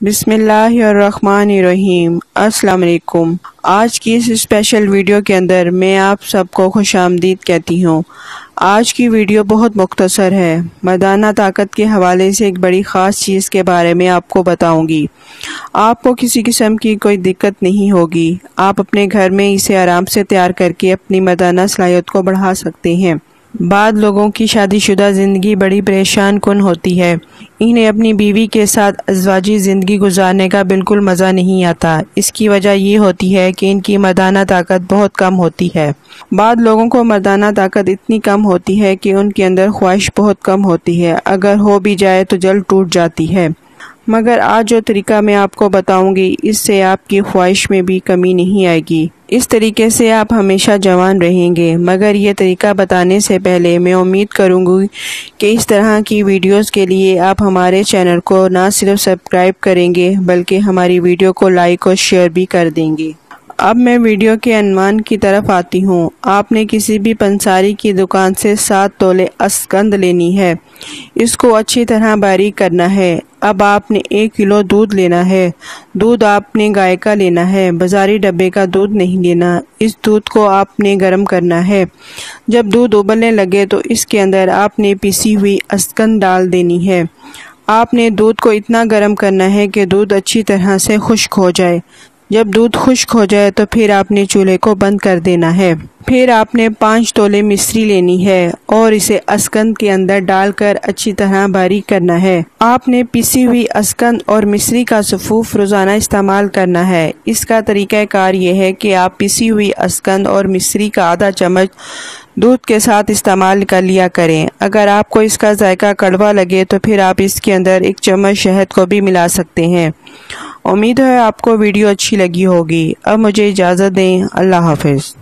بسم اللہ الرحمن الرحیم۔ السلام علیکم۔ آج کی اس اسپیشل ویڈیو کے اندر میں آپ سب کو خوش آمدید کہتی ہوں۔ آج کی ویڈیو بہت مختصر ہے۔ مردانہ طاقت کے حوالے سے ایک بڑی خاص چیز کے بارے میں آپ کو بتاؤں گی۔ آپ کو کسی قسم کی کوئی دقت نہیں ہوگی۔ آپ اپنے گھر میں اسے آرام سے تیار کر کے اپنی مردانہ صلاحیت کو بڑھا سکتے ہیں۔ بعض لوگوں کی شادی شدہ زندگی بڑی پریشان کن ہوتی ہے۔ انہیں اپنی بیوی کے ساتھ ازواجی زندگی گزارنے کا بالکل مزہ نہیں آتا۔ اس کی وجہ یہ ہوتی ہے کہ ان کی مردانہ طاقت بہت کم ہوتی ہے۔ بعض لوگوں کو مردانہ طاقت اتنی کم ہوتی ہے کہ ان کے اندر خواہش بہت کم ہوتی ہے، اگر ہو بھی جائے تو جلد ٹوٹ جاتی ہے۔ مگر آج جو طریقہ میں آپ کو بتاؤں گی، اس سے آپ کی خواہش میں بھی کمی نہیں آئے گی۔ اس طریقے سے آپ ہمیشہ جوان رہیں گے۔ مگر یہ طریقہ بتانے سے پہلے میں امید کروں گی کہ اس طرح کی ویڈیوز کے لیے آپ ہمارے چینل کو نہ صرف سبسکرائب کریں گے بلکہ ہماری ویڈیو کو لائک اور شیئر بھی کر دیں گے۔ اب میں ویڈیو کے عنوان کی طرف آتی ہوں۔ آپ نے کسی بھی پنساری کی دکان سے 7 تولے اسکند لینی ہے۔ اس کو اچھی طرح باریک کرنا ہے۔ اب آپ نے 1 کلو دودھ لینا ہے۔ دودھ آپ نے گائے کا لینا ہے، بازاری ڈبے کا دودھ نہیں لینا۔ اس دودھ کو آپ نے گرم کرنا ہے۔ جب دودھ ابلنے لگے تو اس کے اندر آپ نے پیسی ہوئی اسکند ڈال دینی ہے۔ آپ نے دودھ کو اتنا گرم کرنا ہے کہ دودھ اچھی طرح سے خشک ہو جائے۔ جب دودھ خشک ہو جائے تو پھر آپ نے چولہے کو بند کر دینا ہے۔ پھر آپ نے 5 تولے مصری لینی ہے اور اسے اسکند کے اندر ڈال کر اچھی طرح باریک کرنا ہے۔ آپ نے پیسی ہوئی اسکند اور مصری کا صفوف روزانہ استعمال کرنا ہے۔ اس کا طریقہ کار یہ ہے کہ آپ پیسی ہوئی اسکند اور مصری کا آدھا چمچ دودھ کے ساتھ استعمال کر لیا کریں۔ اگر آپ کو اس کا ذائقہ کڑوا لگے تو پھر آپ اس کے اندر 1 چمچ شہد کو بھی ملا سکتے ہیں۔ امید ہے آپ کو ویڈیو اچھی لگی ہوگی۔ اب مجھے اجازت دیں۔ اللہ حافظ۔